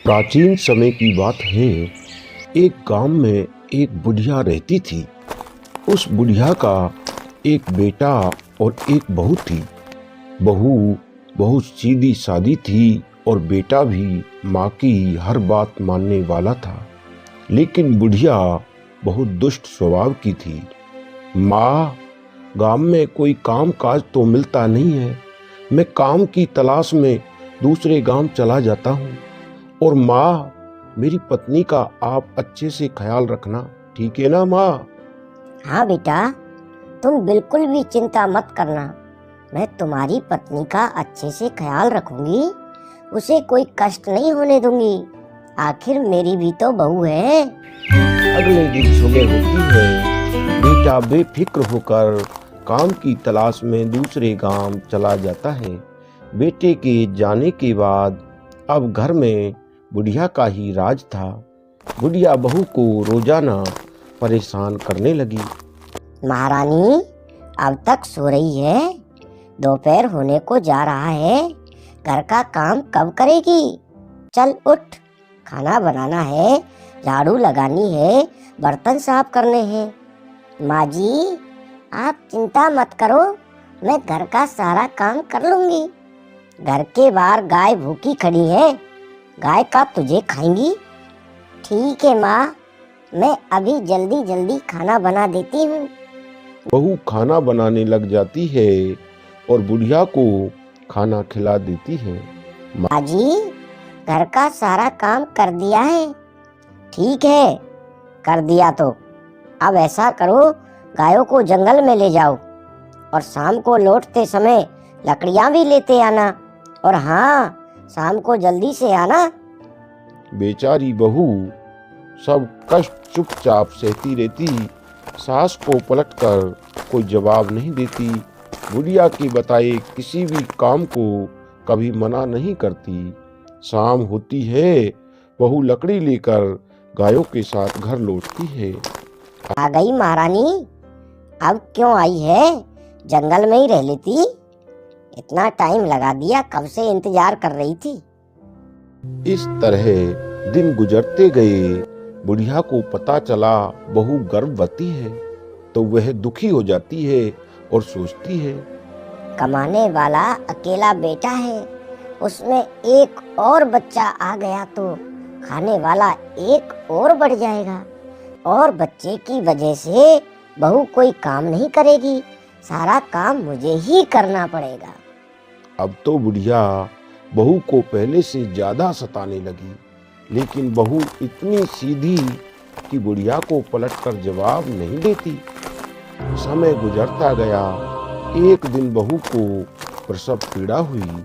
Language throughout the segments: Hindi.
प्राचीन समय की बात है। एक गांव में एक बुढ़िया रहती थी। उस बुढ़िया का एक बेटा और एक बहू थी। बहू बहुत सीधी सादी थी और बेटा भी माँ की हर बात मानने वाला था। लेकिन बुढ़िया बहुत दुष्ट स्वभाव की थी। माँ, गांव में कोई काम काज तो मिलता नहीं है। मैं काम की तलाश में दूसरे गांव चला जाता हूँ। और माँ, मेरी पत्नी का आप अच्छे से ख्याल रखना, ठीक है ना माँ? हाँ बेटा, तुम बिल्कुल भी चिंता मत करना। मैं तुम्हारी पत्नी का अच्छे से ख्याल रखूंगी। उसे कोई कष्ट नहीं होने दूंगी। आखिर मेरी भी तो बहू है। अगले दिन सुबह होती है। बेटा बेफिक्र होकर काम की तलाश में दूसरे गांव चला जाता है। बेटे के जाने के बाद अब घर में बुढ़िया का ही राज था। बुढ़िया बहू को रोजाना परेशान करने लगी। महारानी अब तक सो रही है। दोपहर होने को जा रहा है। घर का काम कब करेगी? चल उठ, खाना बनाना है, झाड़ू लगानी है, बर्तन साफ करने हैं। माँ जी, आप चिंता मत करो, मैं घर का सारा काम कर लूंगी। घर के बाहर गाय भूखी खड़ी है, गाय का तुझे खाएंगी। ठीक है माँ, मैं अभी जल्दी जल्दी खाना बना देती हूँ। बहू खाना बनाने लग जाती है और बुढ़िया को खाना खिला देती है। माँ जी, घर का सारा काम कर दिया है। ठीक है, कर दिया तो अब ऐसा करो, गायों को जंगल में ले जाओ और शाम को लौटते समय लकड़ियाँ भी लेते आना। और हाँ, शाम को जल्दी से आना। बेचारी बहू सब कष्ट चुपचाप सहती रहती। सास को पलटकर कोई जवाब नहीं देती। बुढ़िया के बताए किसी भी काम को कभी मना नहीं करती। शाम होती है, बहू लकड़ी लेकर गायों के साथ घर लौटती है। आ गई महारानी, अब क्यों आई है? जंगल में ही रह लेती। इतना टाइम लगा दिया, कब से इंतजार कर रही थी। इस तरह दिन गुजरते गए। बुढ़िया को पता चला बहू गर्भवती है तो वह दुखी हो जाती है और सोचती है, कमाने वाला अकेला बेटा है, उसमें एक और बच्चा आ गया तो खाने वाला एक और बढ़ जाएगा और बच्चे की वजह से बहू कोई काम नहीं करेगी। सारा काम मुझे ही करना पड़ेगा। अब तो बुढ़िया बहू को पहले से ज्यादा सताने लगी। लेकिन बहू इतनी सीधी कि बुढ़िया को पलटकर जवाब नहीं देती। समय गुजरता गया। एक दिन बहू को प्रसव पीड़ा हुई।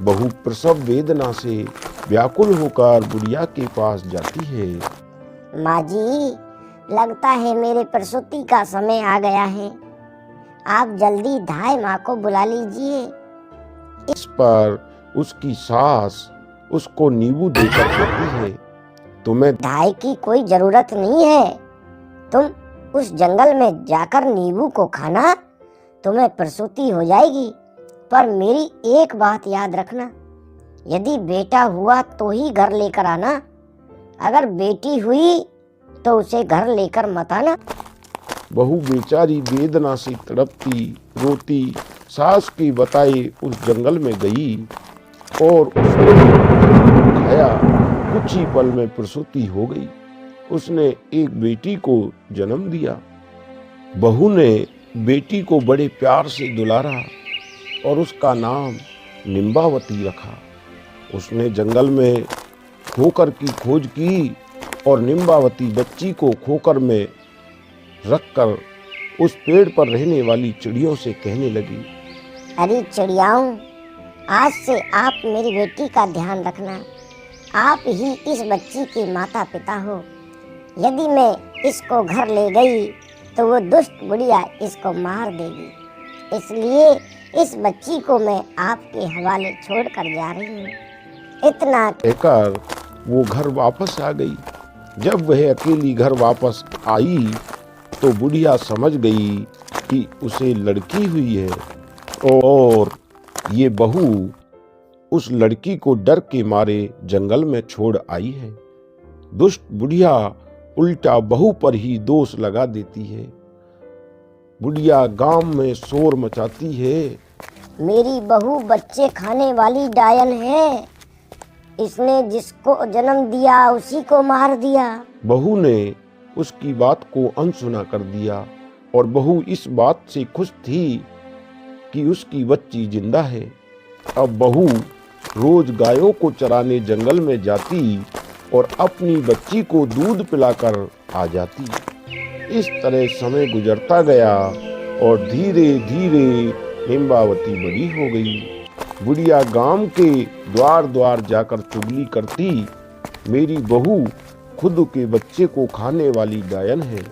बहू प्रसव वेदना से व्याकुल होकर बुढ़िया के पास जाती है। माँ जी, लगता है मेरे प्रसूति का समय आ गया है। आप जल्दी धाय माँ को बुला लीजिए। इस पर उसकी सास उसको नींबू देकर कहती है, तुम्हें धाय की कोई जरूरत नहीं है। तुम उस जंगल में जाकर नींबू को खाना, तुम्हें प्रसूति हो जाएगी। पर मेरी एक बात याद रखना, यदि बेटा हुआ तो ही घर लेकर आना। अगर बेटी हुई तो उसे घर लेकर मत आना। बहू बेचारी वेदना से तड़पती रोती सास की बताए उस जंगल में गई और उसने खाया। कुछ ही पल में प्रसूति हो गई। उसने एक बेटी को जन्म दिया। बहू ने बेटी को बड़े प्यार से दुलारा और उसका नाम निम्बावती रखा। उसने जंगल में खोकर की खोज की और निम्बावती बच्ची को खोकर में रखकर उस पेड़ पर रहने वाली चिड़ियों से कहने लगी, अरे चिड़ियाओं, आज से आप मेरी बेटी का ध्यान रखना। आप ही इस बच्ची के माता पिता हो। यदि मैं इसको घर ले गई तो वो दुष्ट बुढ़िया इसको मार देगी। इसलिए इस बच्ची को मैं आपके हवाले छोड़कर जा रही हूँ। इतना कहकर वो घर वापस आ गई। जब वह अकेली घर वापस आई तो बुढ़िया समझ गई कि उसे लड़की हुई है और ये बहू उस लड़की को डर के मारे जंगल में छोड़ आई है। दुष्ट बुढ़िया उल्टा बहू पर ही दोष लगा देती है। बुढ़िया गांव में शोर मचाती है। मेरी बहू बच्चे खाने वाली डायन है, इसने जिसको जन्म दिया उसी को मार दिया। बहू ने उसकी बात को अनसुना कर दिया और बहू इस बात से खुश थी कि उसकी बच्ची जिंदा है। अब बहू रोज गायों को चराने जंगल में जाती और अपनी बच्ची को दूध पिलाकर आ जाती। इस तरह समय गुजरता गया और धीरे धीरे निम्बावती बड़ी हो गई। बुढ़िया गांव के द्वार द्वार जाकर चुगली करती, मेरी बहू खुद के बच्चे को खाने वाली डायन है।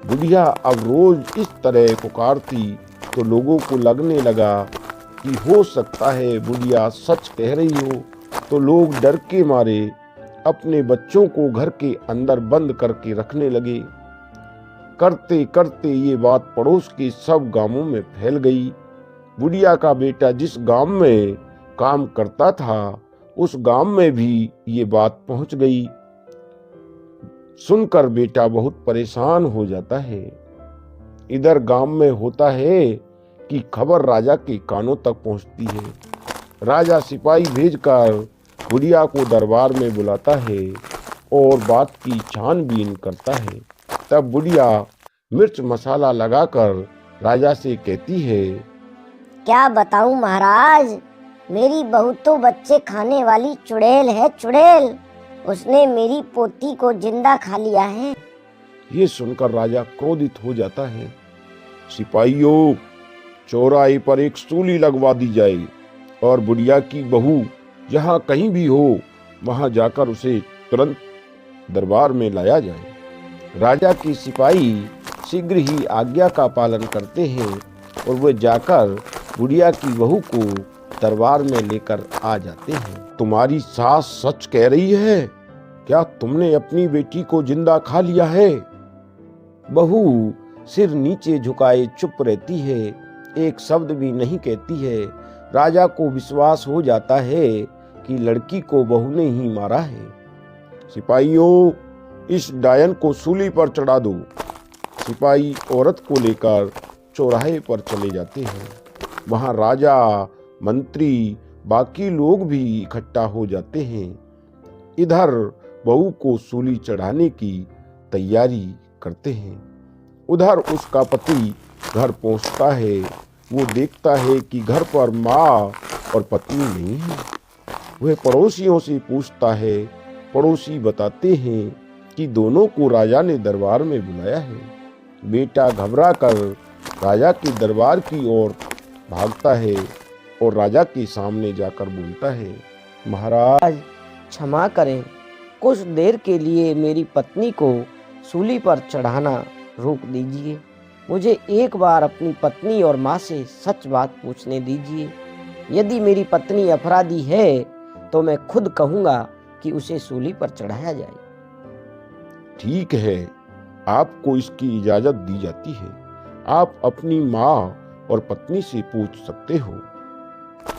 बुढ़िया अब रोज इस तरह पुकारती तो लोगों को लगने लगा कि हो सकता है बुढ़िया सच कह रही हो, तो लोग डर के मारे अपने बच्चों को घर के अंदर बंद करके रखने लगे। करते करते ये बात पड़ोस के सब गांवों में फैल गई। बुढ़िया का बेटा जिस गांव में काम करता था उस गांव में भी ये बात पहुंच गई। सुनकर बेटा बहुत परेशान हो जाता है। इधर गांव में होता है कि खबर राजा के कानों तक पहुंचती है। राजा सिपाही भेजकर बुढ़िया को दरबार में बुलाता है और बात की छानबीन करता है। तब बुढ़िया मिर्च मसाला लगाकर राजा से कहती है, क्या बताऊं महाराज, मेरी बहू तो बच्चे खाने वाली चुड़ैल है, चुड़ैल। उसने मेरी पोती को जिंदा खा लिया है। ये सुनकर राजा क्रोधित हो जाता है। सिपाहियों, चौराहे पर एक सूली लगवा दी जाए और बुढ़िया की बहू जहाँ कहीं भी हो वहां जाकर उसे तुरंत दरबार में लाया जाए। राजा के सिपाही शीघ्र ही आज्ञा का पालन करते हैं और वे जाकर बुढ़िया की बहू को दरबार में लेकर आ जाते हैं। तुम्हारी सास सच कह रही है, क्या तुमने अपनी बेटी को जिंदा खा लिया है? बहू सिर नीचे झुकाए चुप रहती है, एक शब्द भी नहीं कहती है। राजा को विश्वास हो जाता है कि लड़की को बहू ने ही मारा है। सिपाहियों, इस डायन को सूली पर चढ़ा दो। सिपाही औरत को लेकर चौराहे पर चले जाते हैं। वहां राजा, मंत्री, बाकी लोग भी इकट्ठा हो जाते हैं। इधर बहू को सूली चढ़ाने की तैयारी करते हैं। उधर उसका पति घर पहुंचता है। वो देखता है कि घर पर माँ और पत्नी नहीं है। वह पड़ोसियों से पूछता है। पड़ोसी बताते हैं कि दोनों को राजा ने दरबार में बुलाया है। बेटा घबरा कर राजा के दरबार की ओर भागता है और राजा के सामने जाकर बोलता है, महाराज क्षमा करें, कुछ देर के लिए मेरी पत्नी को सूली पर चढ़ाना रोक दीजिए। मुझे एक बार अपनी पत्नी और माँ से सच बात पूछने दीजिए। यदि मेरी पत्नी अपराधी है तो मैं खुद कहूँगा कि उसे सूली पर चढ़ाया जाए। ठीक है, आपको इसकी इजाजत दी जाती है। आप अपनी माँ और पत्नी से पूछ सकते हो।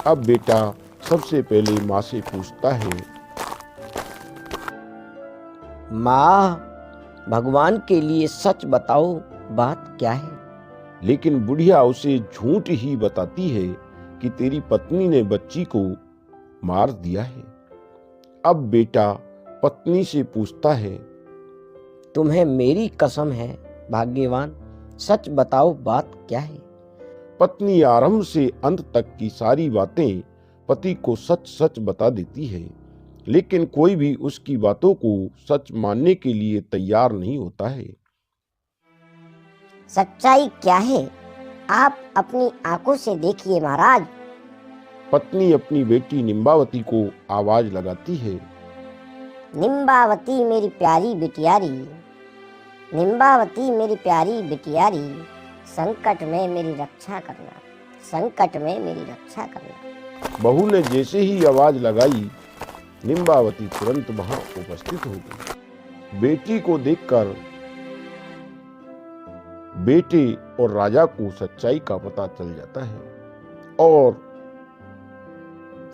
अब बेटा सबसे पहले माँ से पूछता है, माँ, भगवान के लिए सच बताओ, बात क्या है? लेकिन बुढ़िया उसे झूठ ही बताती है कि तेरी पत्नी ने बच्ची को मार दिया है। अब बेटा पत्नी से पूछता है, तुम्हें मेरी कसम है भाग्यवान, सच बताओ बात क्या है? पत्नी आरंभ से अंत तक की सारी बातें पति को सच सच बता देती है, लेकिन कोई भी उसकी बातों को सच मानने के लिए तैयार नहीं होता है। सच्चाई क्या है, आप अपनी आंखों से देखिए महाराज। पत्नी अपनी बेटी निम्बावती को आवाज लगाती है, निम्बावती मेरी प्यारी बिटियारी, निम्बावती मेरी प्यारी बिटियारी, संकट में मेरी रक्षा करना, संकट में मेरी रक्षा करना। बहू ने जैसे ही आवाज लगाई, निम्बावती तुरंत वहां उपस्थित हो गई। बेटी को देखकर बेटे और राजा को सच्चाई का पता चल जाता है और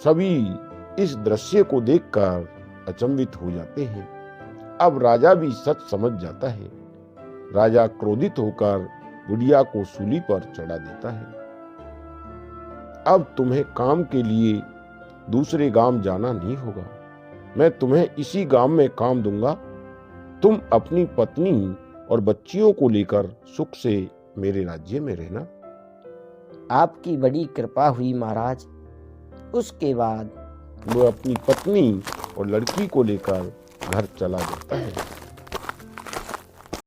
सभी इस दृश्य को देखकर अचंभित हो जाते हैं। अब राजा भी सच समझ जाता है। राजा क्रोधित होकर बुढ़िया को सूली पर चढ़ा देता है। अब तुम्हें काम के लिए दूसरे गांव जाना नहीं होगा। मैं तुम्हें इसी गांव में काम दूंगा। तुम अपनी पत्नी और बच्चियों को लेकर सुख से मेरे राज्य में रहना। आपकी बड़ी कृपा हुई महाराज। उसके बाद वह अपनी पत्नी और लड़की को लेकर घर चला जाता है।